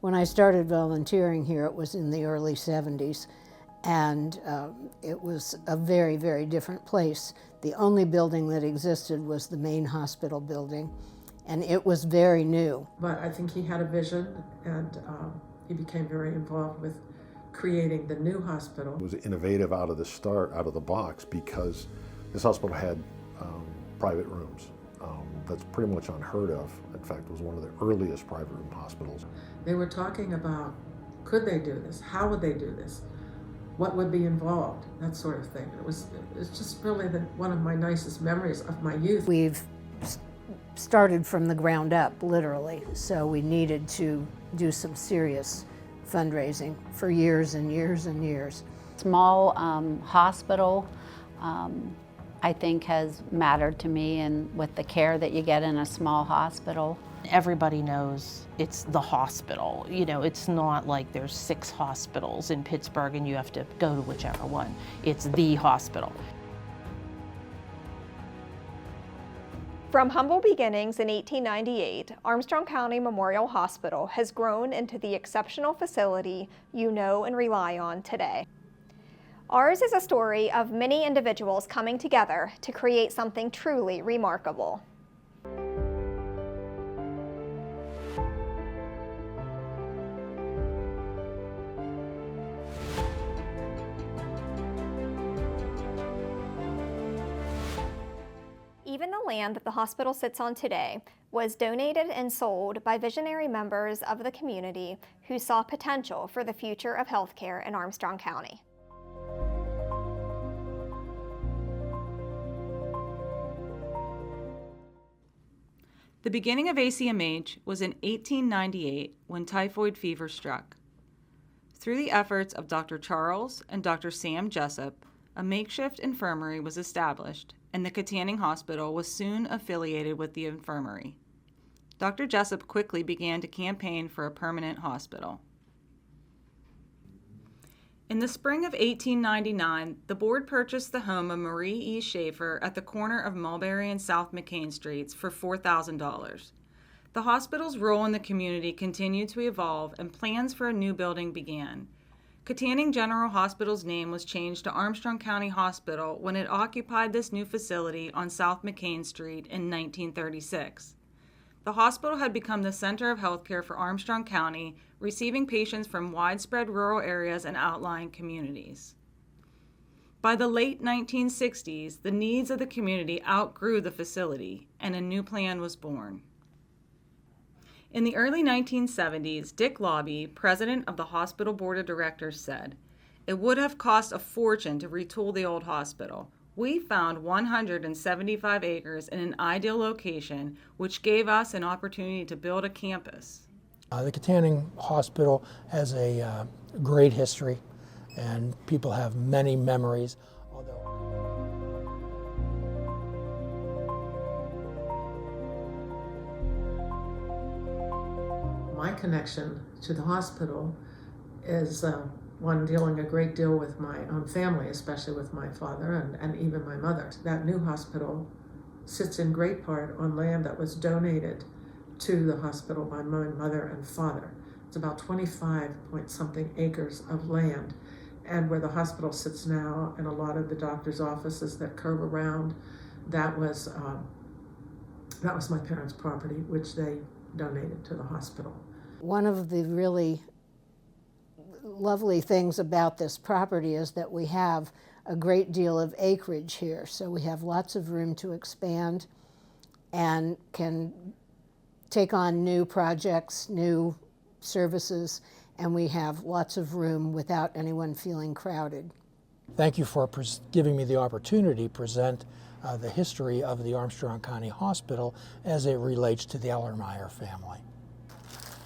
When I started volunteering here, it was in the early 70s, and it was a very, very different place. The only building that existed was the main hospital building, and it was very new. But I think he had a vision, and he became very involved with creating the new hospital. It was innovative out of the start, out of the box, because this hospital had private rooms. That's pretty much unheard of. In fact, it was one of the earliest private room hospitals. They were talking about, could they do this? How would they do this? What would be involved? That sort of thing. It's just really one of my nicest memories of my youth. We've started from the ground up, literally, so we needed to do some serious fundraising for years and years and years. Small hospital, I think, has mattered to me, and with the care that you get in a small hospital. Everybody knows it's the hospital. You know, it's not like there's 6 hospitals in Pittsburgh and you have to go to whichever one. It's the hospital. From humble beginnings in 1898, Armstrong County Memorial Hospital has grown into the exceptional facility you know and rely on today. Ours is a story of many individuals coming together to create something truly remarkable. Even the land that the hospital sits on today was donated and sold by visionary members of the community who saw potential for the future of healthcare in Armstrong County. The beginning of ACMH was in 1898 when typhoid fever struck. Through the efforts of Dr. Charles and Dr. Sam Jessup, a makeshift infirmary was established, and the Katanning Hospital was soon affiliated with the infirmary. Dr. Jessup quickly began to campaign for a permanent hospital. In the spring of 1899, the board purchased the home of Marie E. Schaefer at the corner of Mulberry and South McCain Streets for $4,000. The hospital's role in the community continued to evolve, and plans for a new building began. Katanning General Hospital's name was changed to Armstrong County Hospital when it occupied this new facility on South McCain Street in 1936. The hospital had become the center of healthcare for Armstrong County, receiving patients from widespread rural areas and outlying communities. By the late 1960s, the needs of the community outgrew the facility, and a new plan was born. In the early 1970s, Dick Lobby, president of the hospital board of directors, said, "It would have cost a fortune to retool the old hospital. We found 175 acres in an ideal location, which gave us an opportunity to build a campus." The Katanning Hospital has a great history, and people have many memories. My connection to the hospital is one dealing a great deal with my own family, especially with my father and even my mother. That new hospital sits in great part on land that was donated to the hospital by my mother and father. It's about 25-point-something acres of land. And where the hospital sits now, and a lot of the doctor's offices that curve around, that was my parents' property, which they donated to the hospital. One of the really lovely things about this property is that we have a great deal of acreage here, so we have lots of room to expand and can take on new projects, new services, and we have lots of room without anyone feeling crowded. Thank you for giving me the opportunity to present the history of the Armstrong County Hospital as it relates to the Ellermeyer family.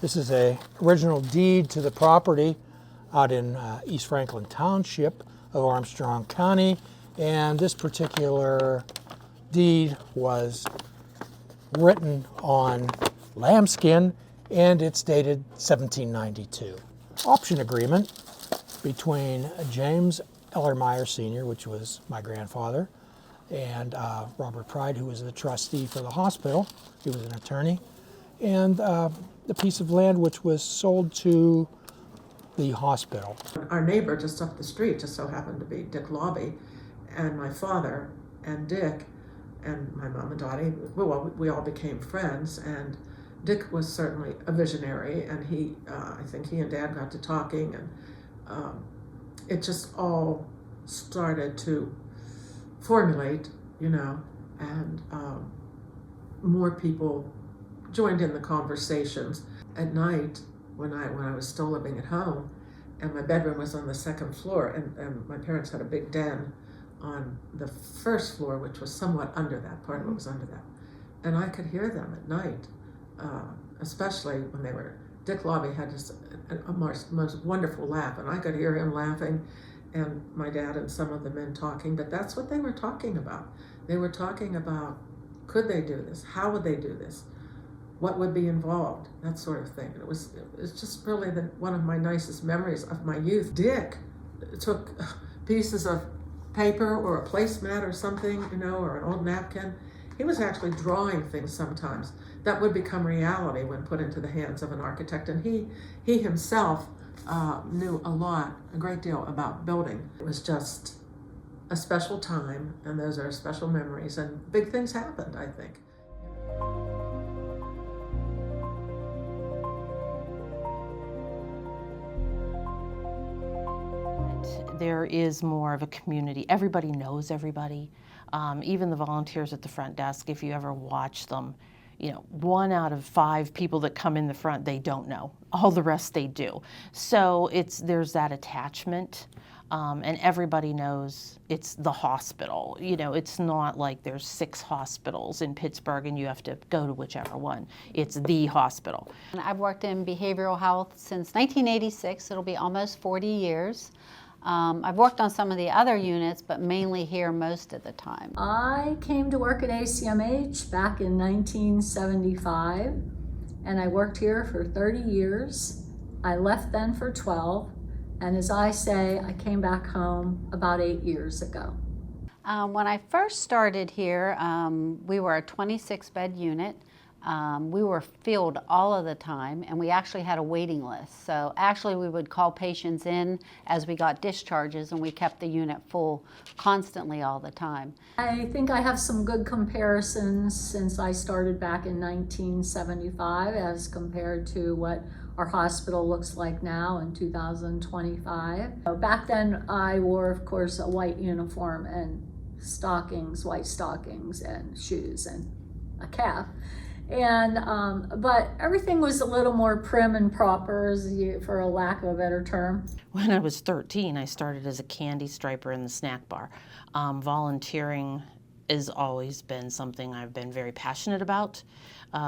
This is an original deed to the property out in East Franklin Township of Armstrong County, and this particular deed was written on lambskin, and it's dated 1792. Option agreement between James Ellermeyer Sr., which was my grandfather, and Robert Pride, who was the trustee for the hospital. He was an attorney. and the piece of land which was sold to the hospital. Our neighbor just up the street just so happened to be Dick Lobby, and my father and Dick and my mom and Dottie, we all became friends, and Dick was certainly a visionary, and I think he and Dad got to talking, and it just all started to formulate, and more people joined in the conversations. At night, when I was still living at home, and my bedroom was on the second floor, and my parents had a big den on the first floor, which was somewhat under that, part of it was under that. And I could hear them at night, especially when Dick Lobby had just a most wonderful laugh, and I could hear him laughing, and my dad and some of the men talking, but that's what they were talking about. They were talking about, could they do this? How would they do this? What would be involved? That sort of thing. And it was just really one of my nicest memories of my youth. Dick took pieces of paper or a placemat or something, or an old napkin. He was actually drawing things sometimes that would become reality when put into the hands of an architect. And he himself knew a great deal about building. It was just a special time, and those are special memories, and big things happened, I think. There is more of a community. Everybody knows everybody. Even the volunteers at the front desk, if you ever watch them, 1 out of 5 people that come in the front, they don't know. All the rest they do. So there's that attachment, and everybody knows it's the hospital. It's not like there's 6 hospitals in Pittsburgh and you have to go to whichever one. It's the hospital. And I've worked in behavioral health since 1986. It'll be almost 40 years. I've worked on some of the other units, but mainly here most of the time. I came to work at ACMH back in 1975, and I worked here for 30 years. I left then for 12, and as I say, I came back home about 8 years ago. When I first started here, we were a 26-bed unit. We were filled all of the time, and we actually had a waiting list. So actually we would call patients in as we got discharges, and we kept the unit full constantly all the time. I think I have some good comparisons since I started back in 1975 as compared to what our hospital looks like now in 2025. Back then I wore, of course, a white uniform and white stockings and shoes and a cap. But everything was a little more prim and proper, for a lack of a better term. When I was 13, I started as a candy striper in the snack bar. Volunteering has always been something I've been very passionate about.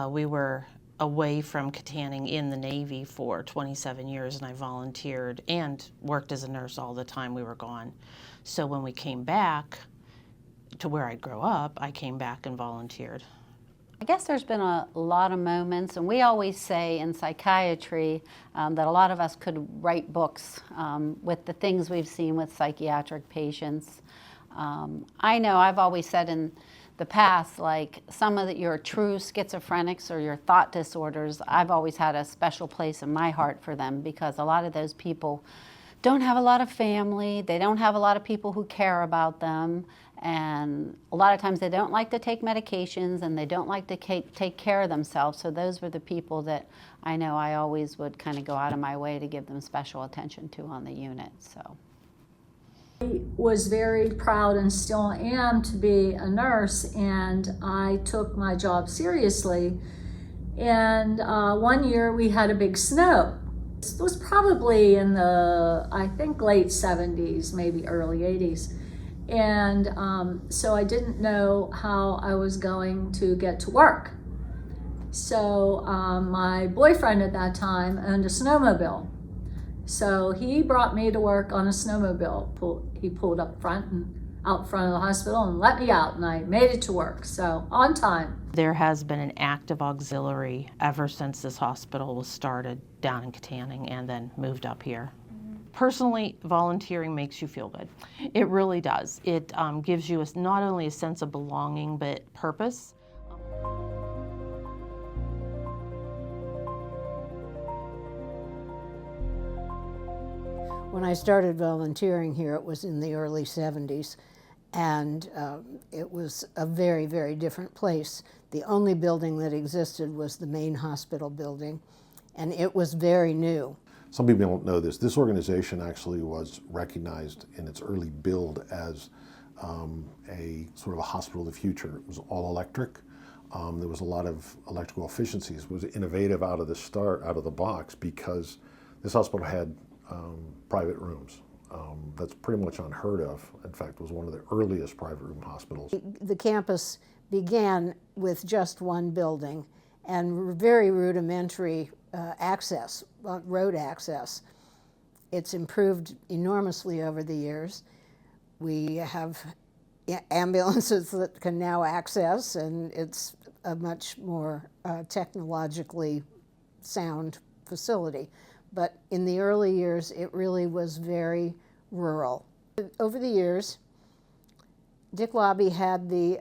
We were away from Katanning in the Navy for 27 years, and I volunteered and worked as a nurse all the time we were gone. So when we came back to where I grew up, I came back and volunteered. I guess there's been a lot of moments, and we always say in psychiatry that a lot of us could write books with the things we've seen with psychiatric patients. I know I've always said in the past, like some of your true schizophrenics or your thought disorders, I've always had a special place in my heart for them, because a lot of those people don't have a lot of family, they don't have a lot of people who care about them, and a lot of times they don't like to take medications and they don't like to take care of themselves. So those were the people that I know I always would kind of go out of my way to give them special attention to on the unit. So I was very proud and still am to be a nurse, and I took my job seriously. And one year we had a big snow. It was probably in the, I think, late 70s, maybe early 80s. And so I didn't know how I was going to get to work. So my boyfriend at that time owned a snowmobile. So he brought me to work on a snowmobile. He pulled up front and out front of the hospital and let me out, and I made it to work, so on time. There has been an active auxiliary ever since this hospital was started down in Katanning and then moved up here. Personally, volunteering makes you feel good. It really does. It gives you not only a sense of belonging, but purpose. When I started volunteering here, it was in the early 70s, and it was a very, very different place. The only building that existed was the main hospital building, and it was very new. Some people don't know this. This organization actually was recognized in its early build as a sort of a hospital of the future. It was all electric. There was a lot of electrical efficiencies. It was innovative out of the start, out of the box, because this hospital had private rooms. That's pretty much unheard of. In fact, it was one of the earliest private room hospitals. The campus began with just one building and very rudimentary access, road access. It's improved enormously over the years. We have ambulances that can now access, and it's a much more technologically sound facility. But in the early years, it really was very rural. Over the years, Dick Lobby had the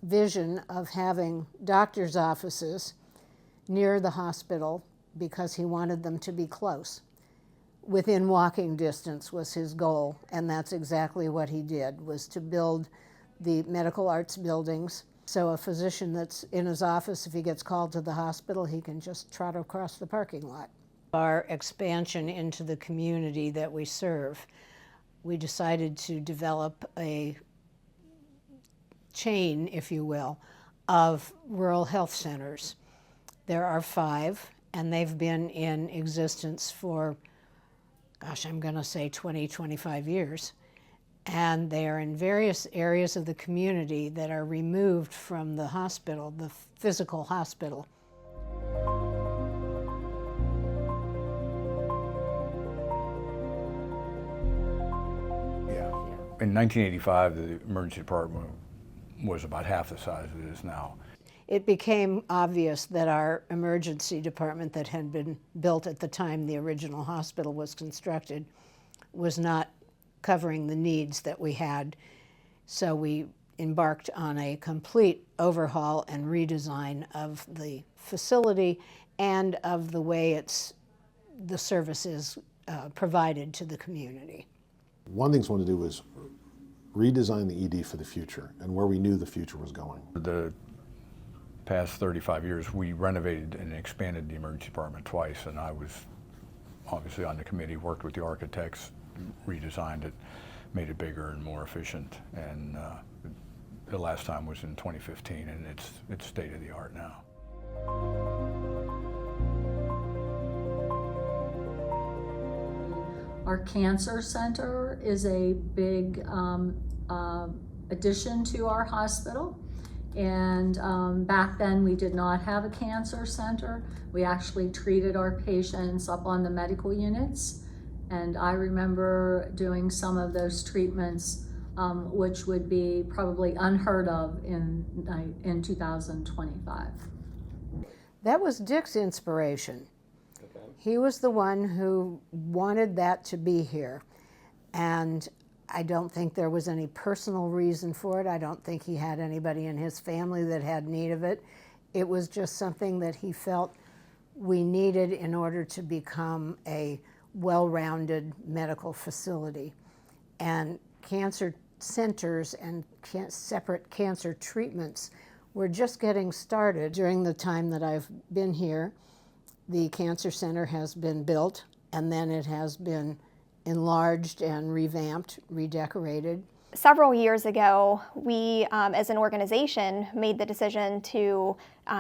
vision of having doctors' offices near the hospital because he wanted them to be close. Within walking distance was his goal, and that's exactly what he did, was to build the medical arts buildings. So a physician that's in his office, if he gets called to the hospital, he can just trot across the parking lot. Our expansion into the community that we serve, we decided to develop a chain, if you will, of rural health centers. There are 5, and they've been in existence for, gosh, I'm going to say 20, 25 years. And they are in various areas of the community that are removed from the hospital, the physical hospital. In 1985, the emergency department was about half the size it is now. It became obvious that our emergency department that had been built at the time the original hospital was constructed was not covering the needs that we had. So we embarked on a complete overhaul and redesign of the facility and of the way the services provided to the community. One thing we wanted to do was redesign the ED for the future and where we knew the future was going. For the past 35 years, we renovated and expanded the emergency department twice, and I was obviously on the committee, worked with the architects, redesigned it, made it bigger and more efficient, and the last time was in 2015, and it's state of the art now. Our cancer center is a big addition to our hospital. And back then we did not have a cancer center. We actually treated our patients up on the medical units. And I remember doing some of those treatments, which would be probably unheard of in 2025. That was Dick's inspiration. He was the one who wanted that to be here. And I don't think there was any personal reason for it. I don't think he had anybody in his family that had need of it. It was just something that he felt we needed in order to become a well-rounded medical facility. And cancer centers and separate cancer treatments were just getting started. During the time that I've been here, the cancer center has been built, and then it has been enlarged and revamped, redecorated. Several years ago, we as an organization made the decision to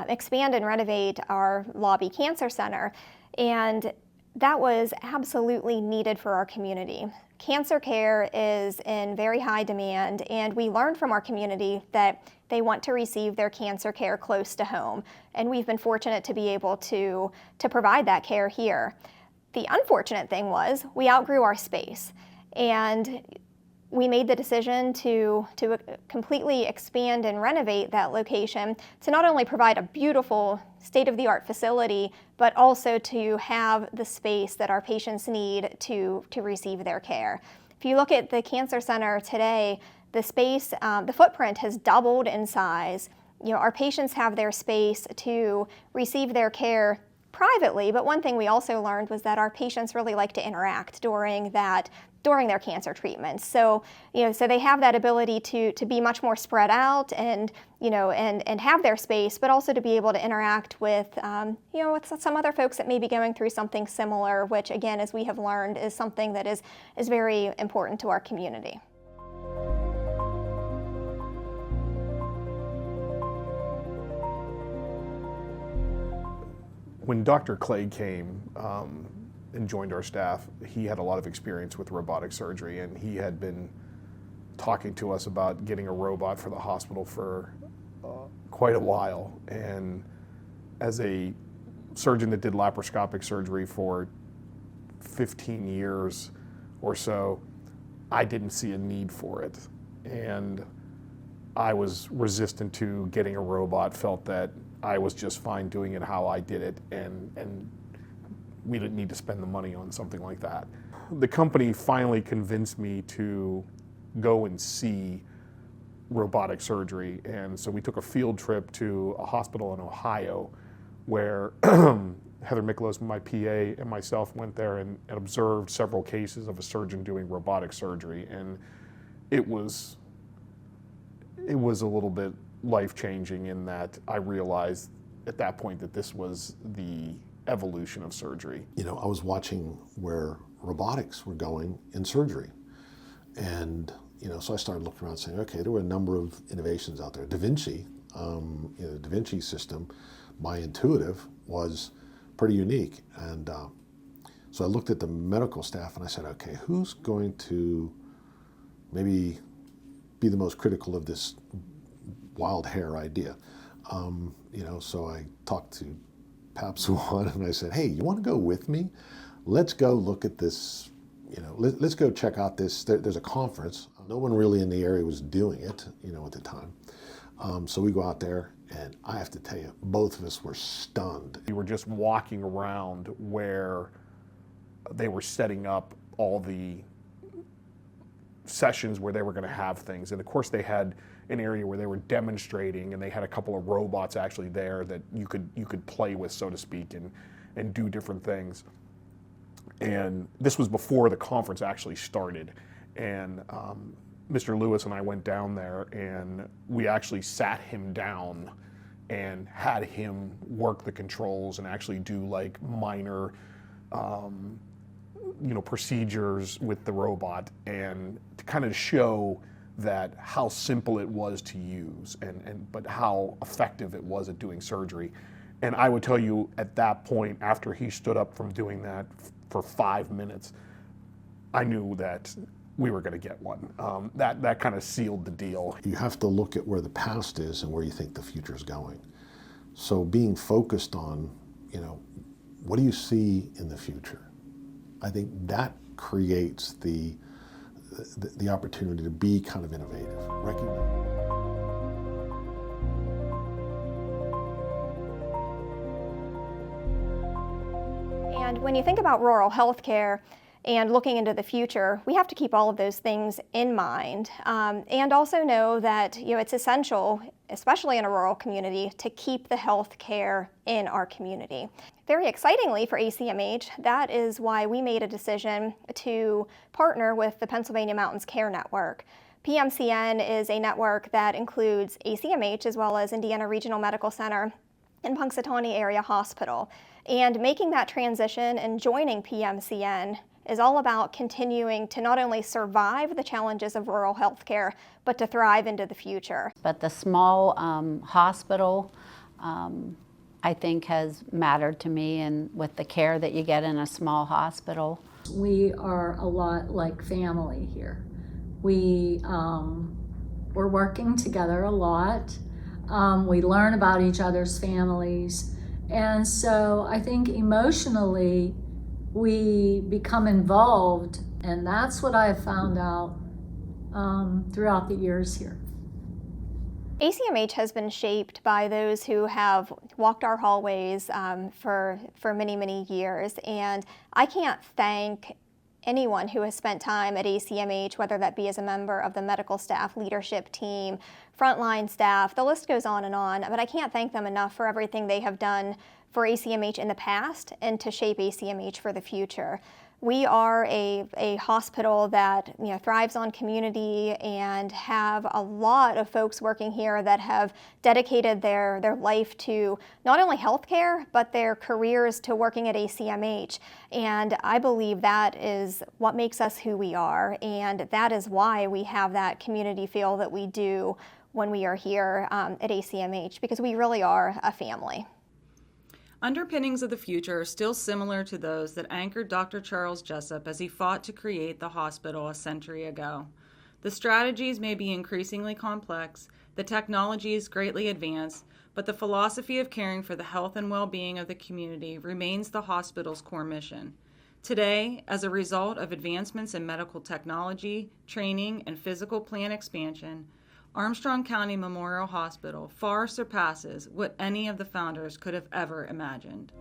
expand and renovate our Lobby Cancer Center, and that was absolutely needed for our community. Cancer care is in very high demand, and we learned from our community that they want to receive their cancer care close to home, and we've been fortunate to be able to provide that care here. The unfortunate thing was we outgrew our space, and we made the decision to completely expand and renovate that location to not only provide a beautiful state-of-the-art facility, but also to have the space that our patients need to receive their care. If you look at the cancer center today, the space, the footprint has doubled in size. You know, our patients have their space to receive their care privately, but one thing we also learned was that our patients really like to interact during their cancer treatments. So, so they have that ability to be much more spread out and, and have their space, but also to be able to interact with, with some other folks that may be going through something similar, which again, as we have learned, is something that is very important to our community. When Dr. Clay came and joined our staff, he had a lot of experience with robotic surgery, and he had been talking to us about getting a robot for the hospital for quite a while. And as a surgeon that did laparoscopic surgery for 15 years or so, I didn't see a need for it. And I was resistant to getting a robot, felt that I was just fine doing it how I did it, and we didn't need to spend the money on something like that. The company finally convinced me to go and see robotic surgery, and so we took a field trip to a hospital in Ohio where Heather Miklos, my PA, and myself went there and observed several cases of a surgeon doing robotic surgery, and it was a little bit life-changing in that I realized at that point that this was the evolution of surgery. I was watching where robotics were going in surgery. And, so I started looking around saying, okay, there were a number of innovations out there. Da Vinci, the Da Vinci system, by Intuitive, was pretty unique. And so I looked at the medical staff and I said, okay, who's going to maybe be the most critical of this wild hair idea? So I talked to Pap Swan and I said, hey, you want to go with me? Let's go look at this, let's go check out this. There's a conference. No one really in the area was doing it, at the time. So we go out there, and I have to tell you, both of us were stunned. We were just walking around where they were setting up all the sessions where they were going to have things. And of course they had an area where they were demonstrating, and they had a couple of robots actually there that you could play with, so to speak, and do different things. And this was before the conference actually started. And Mr. Lewis and I went down there, and we actually sat him down and had him work the controls and actually do like minor procedures with the robot, and to kind of show that how simple it was to use, but how effective it was at doing surgery. And I would tell you at that point, after he stood up from doing that for 5 minutes, I knew that we were going to get one. That kind of sealed the deal. You have to look at where the past is and where you think the future is going. So being focused on, what do you see in the future? I think that creates the opportunity to be kind of innovative. And when you think about rural healthcare and looking into the future, we have to keep all of those things in mind, and also know that it's essential, especially in a rural community, to keep the health care in our community. Very excitingly for ACMH, that is why we made a decision to partner with the Pennsylvania Mountains Care Network. PMCN is a network that includes ACMH as well as Indiana Regional Medical Center and Punxsutawney Area Hospital. And making that transition and joining PMCN is all about continuing to not only survive the challenges of rural healthcare, but to thrive into the future. But the small hospital, I think, has mattered to me, and with the care that you get in a small hospital. We are a lot like family here. We're working together a lot. We learn about each other's families. And so I think emotionally, we become involved, and that's what I have found out throughout the years here. ACMH has been shaped by those who have walked our hallways for many, many years, and I can't thank anyone who has spent time at ACMH, whether that be as a member of the medical staff, leadership team, frontline staff, the list goes on, but I can't thank them enough for everything they have done for ACMH in the past and to shape ACMH for the future. We are a hospital that thrives on community and have a lot of folks working here that have dedicated their life to not only healthcare, but their careers to working at ACMH. And I believe that is what makes us who we are, and that is why we have that community feel that we do when we are here at ACMH, because we really are a family. Underpinnings of the future are still similar to those that anchored Dr. Charles Jessup as he fought to create the hospital a century ago. The strategies may be increasingly complex, the technology is greatly advanced, but the philosophy of caring for the health and well-being of the community remains the hospital's core mission. Today, as a result of advancements in medical technology, training, and physical plant expansion, Armstrong County Memorial Hospital far surpasses what any of the founders could have ever imagined.